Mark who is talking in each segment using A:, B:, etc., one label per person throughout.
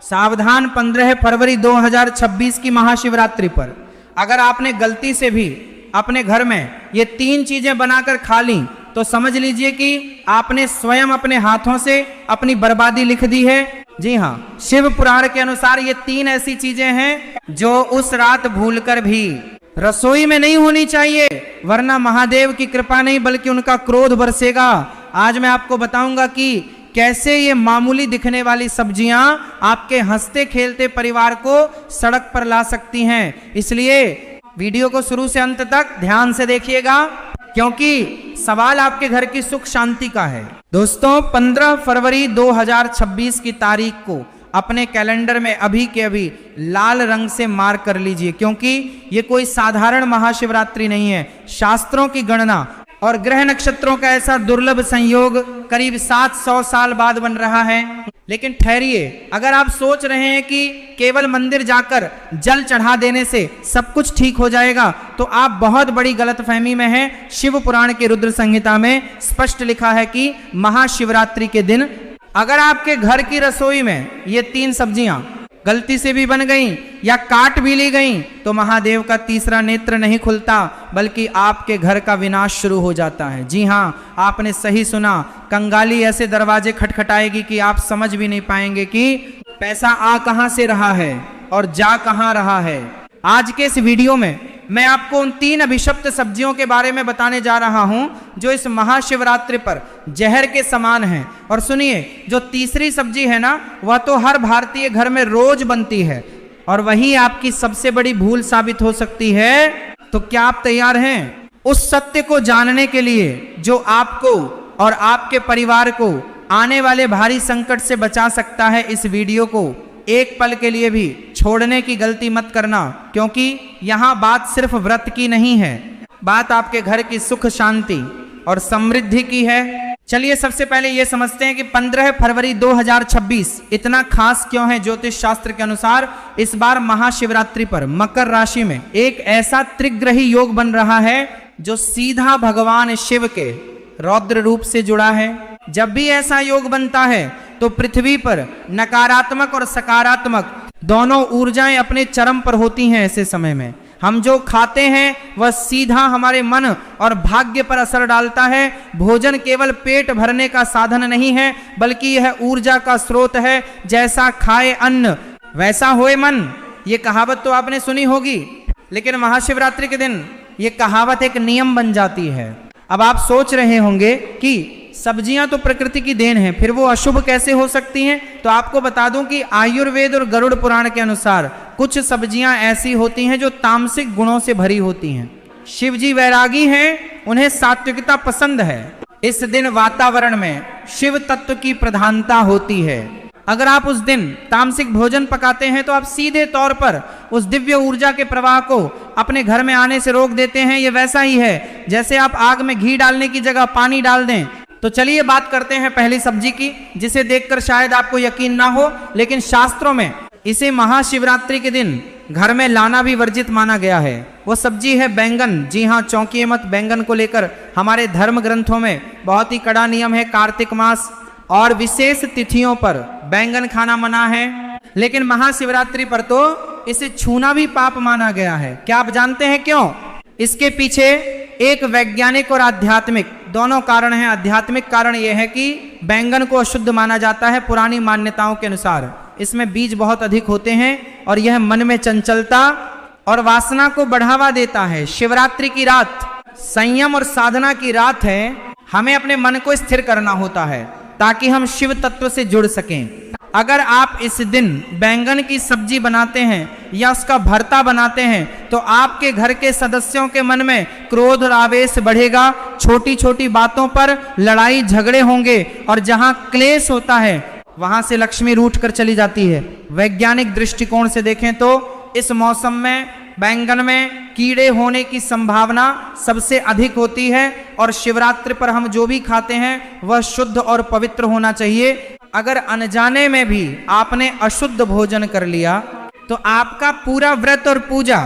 A: सावधान 15 फरवरी 2026 की महाशिवरात्रि पर अगर आपने गलती से भी अपने घर में ये 3 चीजें बनाकर खा ली तो समझ लीजिए कि आपने स्वयं अपने हाथों से अपनी बर्बादी लिख दी है। जी हाँ, शिव पुराण के अनुसार ये 3 ऐसी चीजें हैं जो उस रात भूलकर भी रसोई में नहीं होनी चाहिए, वरना महादेव की कृपा नहीं बल्कि उनका क्रोध बरसेगा। आज मैं आपको बताऊंगा कि कैसे ये मामूली दिखने वाली सब्जियां आपके हंसते खेलते परिवार को सड़क पर ला सकती हैं। इसलिए वीडियो को शुरू से अंत तक ध्यान से देखिएगा, क्योंकि सवाल आपके घर की सुख शांति का है। दोस्तों, 15 फरवरी 2026 की तारीख को अपने कैलेंडर में अभी के अभी लाल रंग से मार्क कर लीजिए, क्योंकि ये कोई साधारण महाशिवरात्रि नहीं है। शास्त्रों की गणना और ग्रह नक्षत्रों का ऐसा दुर्लभ संयोग करीब 700 साल बाद बन रहा है। लेकिन ठहरिए, अगर आप सोच रहे हैं कि केवल मंदिर जाकर जल चढ़ा देने से सब कुछ ठीक हो जाएगा तो आप बहुत बड़ी गलतफहमी में हैं। शिव पुराण की रुद्र संहिता में स्पष्ट लिखा है कि महाशिवरात्रि के दिन अगर आपके घर की रसोई में ये 3 सब्जियां गलती से भी बन गई या काट भी ली गई तो महादेव का तीसरा नेत्र नहीं खुलता, बल्कि आपके घर का विनाश शुरू हो जाता है। जी हाँ, आपने सही सुना, कंगाली ऐसे दरवाजे खटखटाएगी कि आप समझ भी नहीं पाएंगे कि पैसा आ कहां से रहा है और जा कहां रहा है। आज के इस वीडियो में मैं आपको उन 3 अभिशप्त सब्जियों के बारे में बताने जा रहा हूं जो इस महाशिवरात्रि पर जहर के समान है। और सुनिए, जो तीसरी सब्जी है ना, वह तो हर भारतीय घर में रोज बनती है और वही आपकी सबसे बड़ी भूल साबित हो सकती है। तो क्या आप तैयार हैं उस सत्य को जानने के लिए जो आपको और आपके परिवार को आने वाले भारी संकट से बचा सकता है? इस वीडियो को एक पल के लिए भी छोड़ने की गलती मत करना, क्योंकि यहाँ बात सिर्फ व्रत की नहीं है, बात आपके घर की सुख शांति और समृद्धि की है। चलिए सबसे पहले ये समझते हैं कि 15 फरवरी 2026 इतना खास क्यों है। ज्योतिष शास्त्र के अनुसार इस बार महाशिवरात्रि पर मकर राशि में एक ऐसा त्रिग्रही योग बन रहा है जो सीधा भगवान शिव के रौद्र रूप से जुड़ा है। जब भी ऐसा योग बनता है तो पृथ्वी पर नकारात्मक और सकारात्मक दोनों ऊर्जाएं अपने चरम पर होती हैं। ऐसे समय में हम जो खाते हैं वह सीधा हमारे मन और भाग्य पर असर डालता है। भोजन केवल पेट भरने का साधन नहीं है, बल्कि यह ऊर्जा का स्रोत है। जैसा खाए अन्न वैसा होए मन, ये कहावत तो आपने सुनी होगी, लेकिन महाशिवरात्रि के दिन ये कहावत एक नियम बन जाती है। अब आप सोच रहे होंगे कि सब्जियां तो प्रकृति की देन है, फिर वो अशुभ कैसे हो सकती हैं? तो आपको बता दूं कि आयुर्वेद और गरुड़ पुराण के अनुसार कुछ सब्जियां ऐसी होती हैं जो तामसिक गुणों से भरी होती हैं। शिव जी वैरागी हैं, उन्हें सात्विकता पसंद है। इस दिन वातावरण में शिव तत्व की प्रधानता होती है। अगर आप उस दिन तामसिक भोजन पकाते हैं तो आप सीधे तौर पर उस दिव्य ऊर्जा के प्रवाह को अपने घर में आने से रोक देते हैं। ये वैसा ही है जैसे आप आग में घी डालने की जगह पानी डाल दें। तो चलिए बात करते हैं पहली सब्जी की, जिसे देखकर शायद आपको यकीन ना हो, लेकिन शास्त्रों में इसे महाशिवरात्रि के दिन घर में लाना भी वर्जित माना गया है। वो सब्जी है बैंगन। जी हाँ, चौंकिए मत, बैंगन को लेकर हमारे धर्म ग्रंथों में बहुत ही कड़ा नियम है। कार्तिक मास और विशेष तिथियों पर बैंगन खाना मना है, लेकिन महाशिवरात्रि पर तो इसे छूना भी पाप माना गया है। क्या आप जानते हैं क्यों? इसके पीछे एक वैज्ञानिक और आध्यात्मिक दोनों कारण हैं। आध्यात्मिक कारण यह है कि बैंगन को अशुद्ध माना जाता है पुरानी मान्यताओं के अनुसार। इसमें बीज बहुत अधिक होते हैं और यह मन में चंचलता और वासना को बढ़ावा देता है। शिवरात्रि की रात संयम और साधना की रात है। हमें अपने मन को स्थिर करना होता है ताकि हम शिव तत्व से जुड़ सकें। अगर आप इस दिन बैंगन की सब्जी बनाते हैं या उसका भरता बनाते हैं तो आपके घर के सदस्यों के मन में क्रोध और आवेश बढ़ेगा। छोटी छोटी बातों पर लड़ाई झगड़े होंगे और जहां क्लेश होता है वहां से लक्ष्मी रूठ कर चली जाती है। वैज्ञानिक दृष्टिकोण से देखें तो इस मौसम में बैंगन में कीड़े होने की संभावना सबसे अधिक होती है और शिवरात्रि पर हम जो भी खाते हैं वह शुद्ध और पवित्र होना चाहिए। अगर अनजाने में भी आपने अशुद्ध भोजन कर लिया तो आपका पूरा व्रत और पूजा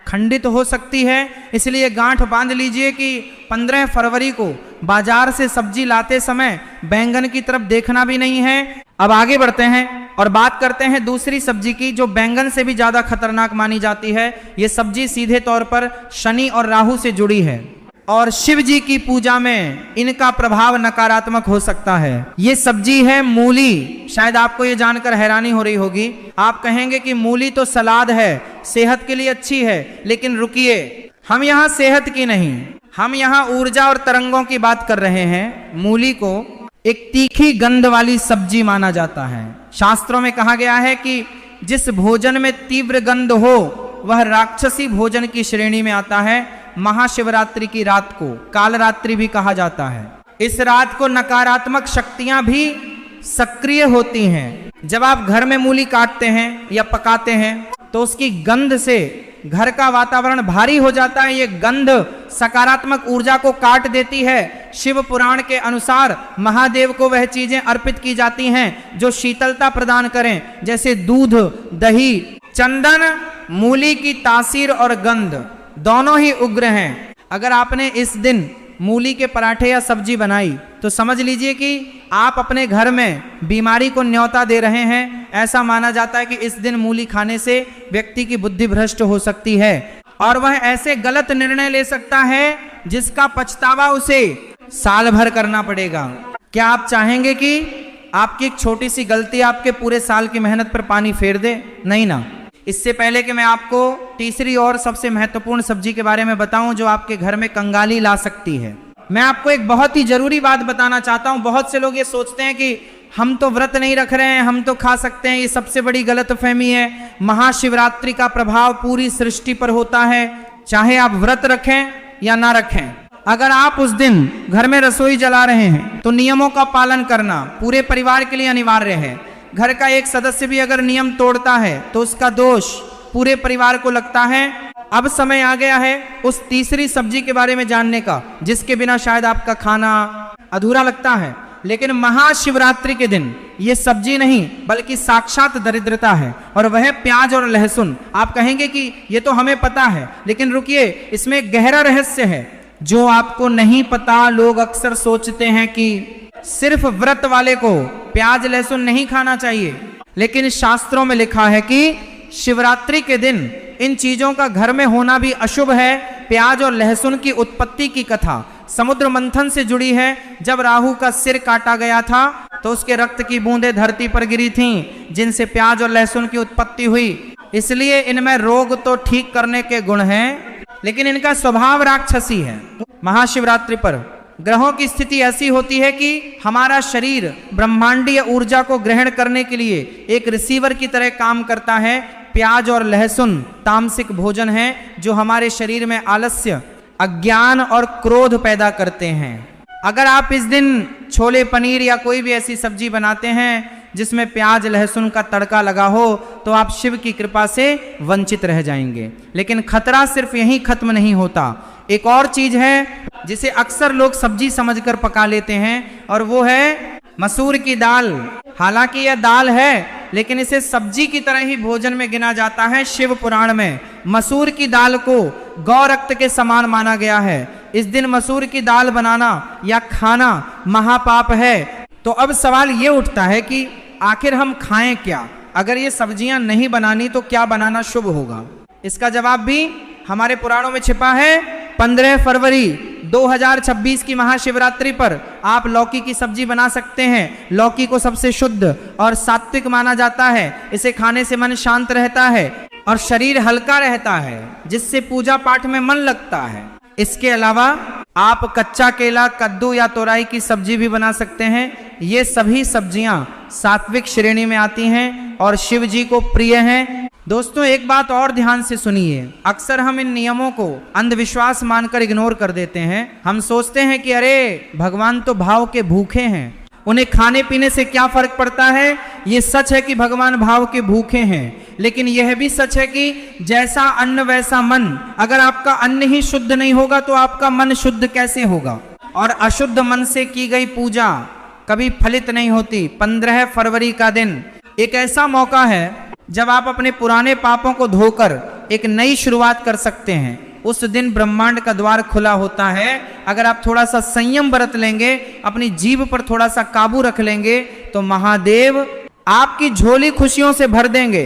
A: खंडित हो सकती है। इसलिए गांठ बांध लीजिए कि 15 फरवरी को बाजार से सब्जी लाते समय बैंगन की तरफ देखना भी नहीं है। अब आगे बढ़ते हैं। और बात करते हैं दूसरी सब्जी की, जो बैंगन से भी ज्यादा खतरनाक मानी जाती है। ये सब्जी सीधे तौर पर शनि और राहु से जुड़ी है और शिव जी की पूजा में इनका प्रभाव नकारात्मक हो सकता है। ये सब्जी है मूली। शायद आपको ये जानकर हैरानी हो रही होगी, आप कहेंगे कि मूली तो सलाद है, सेहत के लिए अच्छी है। लेकिन रुकिए, हम यहाँ सेहत की नहीं, हम यहाँ ऊर्जा और तरंगों की बात कर रहे हैं। मूली को एक तीखी गंध वाली सब्जी माना जाता है। शास्त्रों में कहा गया है कि जिस भोजन में तीव्र गंध हो वह राक्षसी भोजन की श्रेणी में आता है। महाशिवरात्रि की रात को कालरात्रि भी कहा जाता है। इस रात को नकारात्मक शक्तियां भी सक्रिय होती हैं। जब आप घर में मूली काटते हैं या पकाते हैं तो उसकी गंध से घर का वातावरण भारी हो जाता है। ये गंध सकारात्मक ऊर्जा को काट देती है। शिव पुराण के अनुसार महादेव को वह चीजें अर्पित की जाती हैं जो शीतलता प्रदान करें, जैसे दूध, दही, चंदन। मूली की तासीर और गंध दोनों ही उग्र हैं। अगर आपने इस दिन मूली के पराठे या सब्जी बनाई तो समझ लीजिए कि आप अपने घर में बीमारी को न्योता दे रहे हैं। ऐसा माना जाता है कि इस दिन मूली खाने से व्यक्ति की बुद्धि भ्रष्ट हो सकती है और वह ऐसे गलत निर्णय ले सकता है जिसका पछतावा उसे साल भर करना पड़ेगा। क्या आप चाहेंगे कि आपकी एक छोटी सी गलती आपके पूरे साल की मेहनत पर पानी फेर दे? नहीं ना। इससे पहले कि मैं आपको तीसरी और सबसे महत्वपूर्ण सब्जी के बारे में बताऊं जो आपके घर में कंगाली ला सकती है, मैं आपको एक बहुत ही जरूरी बात बताना चाहता हूं। बहुत से लोग ये सोचते हैं कि हम तो व्रत नहीं रख रहे हैं, हम तो खा सकते हैं। ये सबसे बड़ी गलतफहमी है। महाशिवरात्रि का प्रभाव पूरी सृष्टि पर होता है, चाहे आप व्रत रखें या ना रखें। अगर आप उस दिन घर में रसोई जला रहे हैं तो नियमों का पालन करना पूरे परिवार के लिए अनिवार्य है। घर का एक सदस्य भी अगर नियम तोड़ता है तो उसका दोष पूरे परिवार को लगता है। अब समय आ गया है उस तीसरी सब्जी के बारे में जानने का जिसके बिना शायद आपका खाना अधूरा लगता है। लेकिन महाशिवरात्रि के दिन ये सब्जी नहीं बल्कि साक्षात दरिद्रता है और वह प्याज और लहसुन। आप कहेंगे कि ये तो हमें पता है, लेकिन रुकिए, इसमें एक गहरा रहस्य है जो आपको नहीं पता। लोग अक्सर सोचते हैं कि सिर्फ व्रत वाले को प्याज लहसुन नहीं खाना चाहिए, लेकिन शास्त्रों में लिखा है कि शिवरात्रि के दिन इन चीजों का घर में होना भी अशुभ है। प्याज और लहसुन की उत्पत्ति की कथा समुद्र मंथन से जुड़ी है। जब राहु का सिर काटा गया था तो उसके रक्त की बूंदें धरती पर गिरी थीं, जिनसे प्याज और लहसुन की उत्पत्ति हुई। इसलिए इनमें रोग तो ठीक करने के गुण हैं, लेकिन इनका स्वभाव राक्षसी है। महाशिवरात्रि पर ग्रहों की स्थिति ऐसी होती है कि हमारा शरीर ब्रह्मांडीय ऊर्जा को ग्रहण करने के लिए एक रिसीवर की तरह काम करता है। प्याज और लहसुन तामसिक भोजन है जो हमारे शरीर में आलस्य, अज्ञान और क्रोध पैदा करते हैं। अगर आप इस दिन छोले पनीर या कोई भी ऐसी सब्जी बनाते हैं जिसमें प्याज लहसुन का तड़का लगा हो तो आप शिव की कृपा से वंचित रह जाएंगे। लेकिन खतरा सिर्फ यहीं खत्म नहीं होता। एक और चीज है जिसे अक्सर लोग सब्जी समझकर पका लेते हैं और वो है मसूर की दाल। हालांकि यह दाल है लेकिन इसे सब्जी की तरह ही भोजन में गिना जाता है। शिव पुराण में मसूर की दाल को गौ रक्त के समान माना गया है। इस दिन मसूर की दाल बनाना या खाना महापाप है। तो अब सवाल ये उठता है कि आखिर हम खाएं क्या? अगर ये सब्जियां नहीं बनानी तो क्या बनाना शुभ होगा? इसका जवाब भी हमारे पुराणों में छिपा है। 15 फरवरी 2026 की महाशिवरात्रि पर आप लौकी की सब्जी बना सकते हैं। लौकी को सबसे शुद्ध और सात्विक माना जाता है। इसे खाने से मन शांत रहता है और शरीर हल्का रहता है, जिससे पूजा पाठ में मन लगता है। इसके अलावा आप कच्चा केला, कद्दू या तोरई की सब्जी भी बना सकते हैं। ये सभी सब्जियां सात्विक श्रेणी में आती हैं और शिव जी को प्रिय हैं। दोस्तों, एक बात और ध्यान से सुनिए। अक्सर हम इन नियमों को अंधविश्वास मानकर इग्नोर कर देते हैं। हम सोचते हैं कि अरे भगवान तो भाव के भूखे हैं, उन्हें खाने पीने से क्या फर्क पड़ता है। ये सच है कि भगवान भाव के भूखे हैं, लेकिन यह भी सच है कि जैसा अन्न वैसा मन। अगर आपका अन्न ही शुद्ध नहीं होगा तो आपका मन शुद्ध कैसे होगा? और अशुद्ध मन से की गई पूजा कभी फलित नहीं होती। 15 फरवरी का दिन एक ऐसा मौका है जब आप अपने पुराने पापों को धोकर एक नई शुरुआत कर सकते हैं। उस दिन ब्रह्मांड का द्वार खुला होता है। अगर आप थोड़ा सा संयम बरत लेंगे, अपनी जीभ पर थोड़ा सा काबू रख लेंगे, तो महादेव आपकी झोली खुशियों से भर देंगे।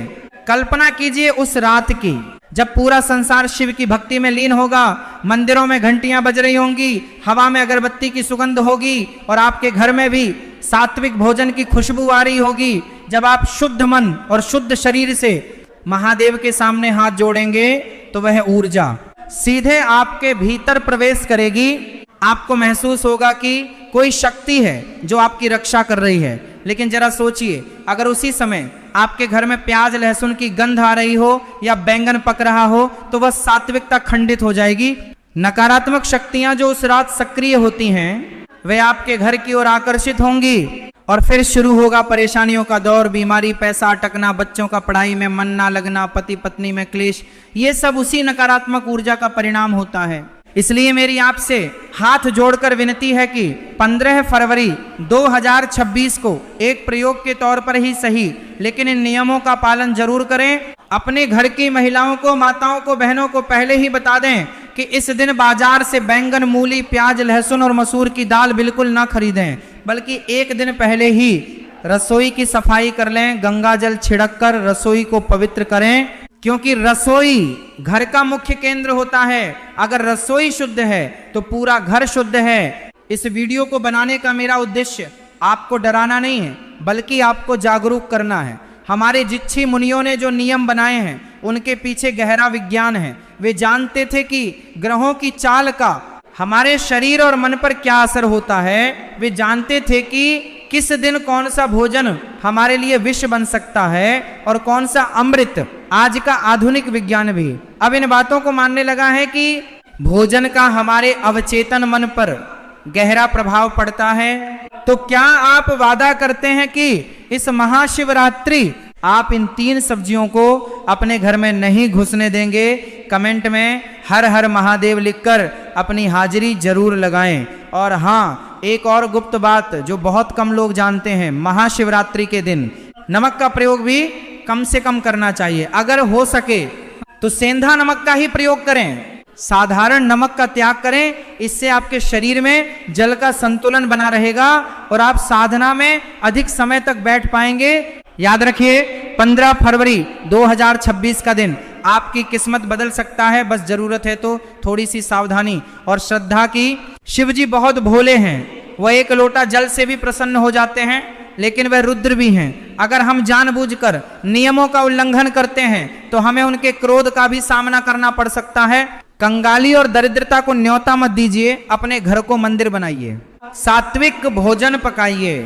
A: कल्पना कीजिए उस रात की जब पूरा संसार शिव की भक्ति में लीन होगा, मंदिरों में घंटियां बज रही होंगी, हवा में अगरबत्ती की सुगंध होगी और आपके घर में भी सात्विक भोजन की खुशबू आ रही होगी। जब आप शुद्ध मन और शुद्ध शरीर से महादेव के सामने हाथ जोड़ेंगे तो वह ऊर्जा सीधे आपके भीतर प्रवेश करेगी। आपको महसूस होगा कि कोई शक्ति है जो आपकी रक्षा कर रही है। लेकिन जरा सोचिए, अगर उसी समय आपके घर में प्याज लहसुन की गंध आ रही हो या बैंगन पक रहा हो तो वह सात्विकता खंडित हो जाएगी। नकारात्मक शक्तियां जो उस रात सक्रिय होती हैं वे आपके घर की ओर आकर्षित होंगी और फिर शुरू होगा परेशानियों का दौर, बीमारी, पैसा अटकना, बच्चों का पढ़ाई में मन ना लगना, पति पत्नी में क्लेश। ये सब उसी नकारात्मक ऊर्जा का परिणाम होता है। इसलिए मेरी आपसे हाथ जोड़कर विनती है कि 15 फरवरी 2026 को एक प्रयोग के तौर पर ही सही, लेकिन इन नियमों का पालन जरूर करें। अपने घर की महिलाओं को, माताओं को, बहनों को पहले ही बता दें कि इस दिन बाजार से बैंगन, मूली, प्याज, लहसुन और मसूर की दाल बिल्कुल ना खरीदें, बल्कि एक दिन पहले ही रसोई की सफाई कर लें। गंगा जल छिड़क कर रसोई को पवित्र करें, क्योंकि रसोई घर का मुख्य केंद्र होता है। अगर रसोई शुद्ध है तो पूरा घर शुद्ध है। इस वीडियो को बनाने का मेरा उद्देश्य आपको डराना नहीं है, बल्कि आपको जागरूक करना है। हमारे ऋषि मुनियों ने जो नियम बनाए हैं उनके पीछे गहरा विज्ञान है। वे जानते थे कि ग्रहों की चाल का हमारे शरीर और मन पर क्या असर होता है। वे जानते थे कि किस दिन कौन सा भोजन हमारे लिए विष बन सकता है और कौन सा अमृत। आज का आधुनिक विज्ञान भी अब इन बातों को मानने लगा है कि भोजन का हमारे अवचेतन मन पर गहरा प्रभाव पड़ता है। तो क्या आप वादा करते हैं कि इस महाशिवरात्रि आप इन 3 सब्जियों को अपने घर में नहीं घुसने देंगे? कमेंट में हर हर महादेव लिखकर अपनी हाजिरी जरूर लगाएं। और हाँ, एक और गुप्त बात जो बहुत कम लोग जानते हैं, महाशिवरात्रि के दिन नमक का प्रयोग भी कम से कम करना चाहिए। अगर हो सके तो सेंधा नमक का ही प्रयोग करें, साधारण नमक का त्याग करें। इससे आपके शरीर में जल का संतुलन बना रहेगा और आप साधना में अधिक समय तक बैठ पाएंगे। याद रखिए, 15 फरवरी 2026 का दिन आपकी किस्मत बदल सकता है। बस जरूरत है तो थोड़ी सी सावधानी और श्रद्धा की। शिव जी बहुत भोले हैं, वह एक लोटा जल से भी प्रसन्न हो जाते हैं, लेकिन वह रुद्र भी हैं। अगर हम जानबूझकर नियमों का उल्लंघन करते हैं तो हमें उनके क्रोध का भी सामना करना पड़ सकता है। कंगाली और दरिद्रता को न्योता मत दीजिए, अपने घर को मंदिर बनाइए, सात्विक भोजन पकाइए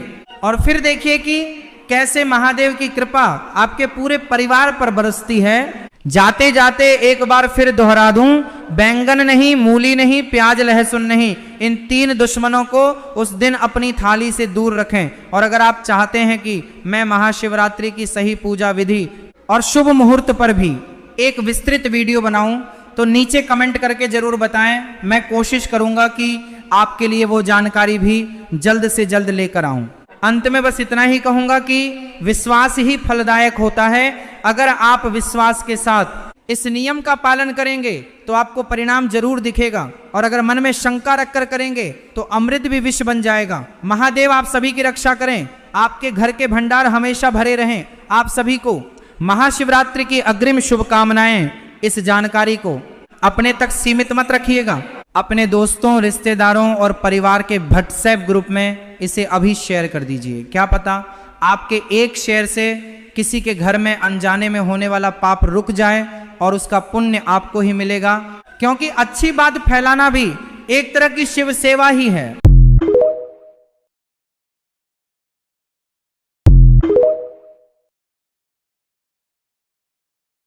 A: और फिर देखिए कि कैसे महादेव की कृपा आपके पूरे परिवार पर बरसती है। जाते जाते एक बार फिर दोहरा दूं, बैंगन नहीं, मूली नहीं, प्याज लहसुन नहीं, इन 3 दुश्मनों को उस दिन अपनी थाली से दूर रखें। और अगर आप चाहते हैं कि मैं महाशिवरात्रि की सही पूजा विधि और शुभ मुहूर्त पर भी एक विस्तृत वीडियो बनाऊं तो नीचे कमेंट करके जरूर बताएं। मैं कोशिश करूंगा कि आपके लिए वो जानकारी भी जल्द से जल्द लेकर आऊं। अंत में बस इतना ही कहूंगा कि विश्वास ही फलदायक होता है। अगर आप विश्वास के साथ इस नियम का पालन करेंगे तो आपको परिणाम जरूर दिखेगा, और अगर मन में शंका रखकर करेंगे तो अमृत भी विष बन जाएगा। महादेव आप सभी की रक्षा करें, आपके घर के भंडार हमेशा भरे रहें। आप सभी को महाशिवरात्रि की अग्रिम शुभकामनाएं। इस जानकारी को अपने तक सीमित मत रखिएगा, अपने दोस्तों, रिश्तेदारों और परिवार के व्हाट्सएप ग्रुप में इसे अभी शेयर कर दीजिए। क्या पता आपके एक शेयर से किसी के घर में अनजाने में होने वाला पाप रुक जाए और उसका पुण्य आपको ही मिलेगा, क्योंकि अच्छी बात फैलाना भी एक तरह की शिव सेवा ही है।